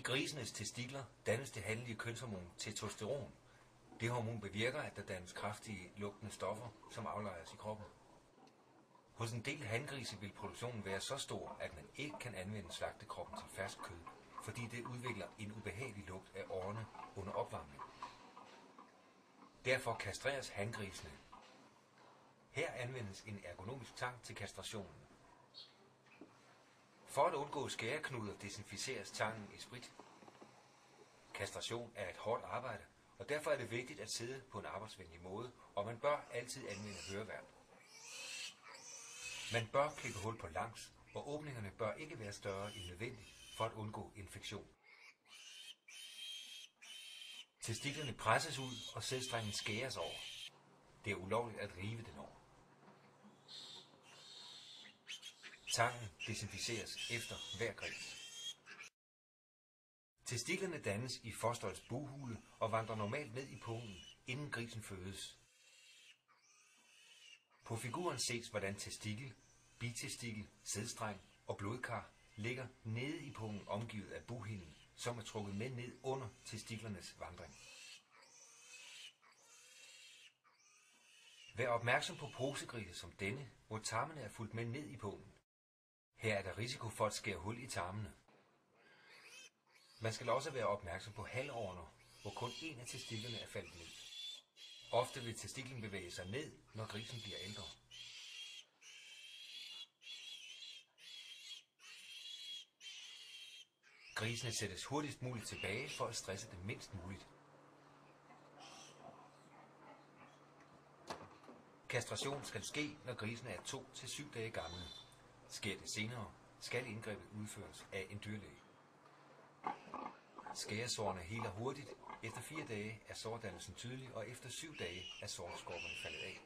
grisenes testikler dannes det handelige kønshormon testosteron. Det hormon bevirker, at der dannes kraftige lugtende stoffer, som aflejres i kroppen. Hos en del hangrise vil produktionen være så stor, at man ikke kan anvende slagtekroppen til fersk kød, fordi det udvikler en ubehagelig lugt af årene under opvarmning. Derfor kastreres hangrisene. Her anvendes en ergonomisk tang til kastrationen. For at undgå skæreknuder desinficeres tangen i sprit. Kastration er et hårdt arbejde, og derfor er det vigtigt at sidde på en arbejdsvenlig måde, og man bør altid anvende høreværn. Man bør klippe hul på langs, og åbningerne bør ikke være større end nødvendigt for at undgå infektion. Testiklerne presses ud, og sædstrengen skæres over. Det er ulovligt at rive den over. Tangen desinficeres efter hver gris. Testiklerne dannes i fosterets bughule og vandrer normalt ned i pungen, inden grisen fødes. På figuren ses, hvordan testikel, bitestikel, sædstreng og blodkar ligger nede i pungen omgivet af bughinden, som er trukket med ned under testiklernes vandring. Vær opmærksom på posegrise som denne, hvor tarmene er fulgt med ned i pungen. Her er der risiko for at skære hul i tarmene. Man skal også være opmærksom på halvårene, hvor kun en af testiklerne er faldet ned. Ofte vil testiklen bevæge sig ned, når grisen bliver ældre. Grisene sættes hurtigst muligt tilbage for at stresse dem mindst muligt. Kastration skal ske, når grisene er 2 til 7 dage gamle. Sker det senere, skal indgrebet udføres af en dyrlæge. Skæresårene heler hurtigt. Efter 4 dage er sårdannelsen tydelig, og efter 7 dage er sårskorperne faldet af.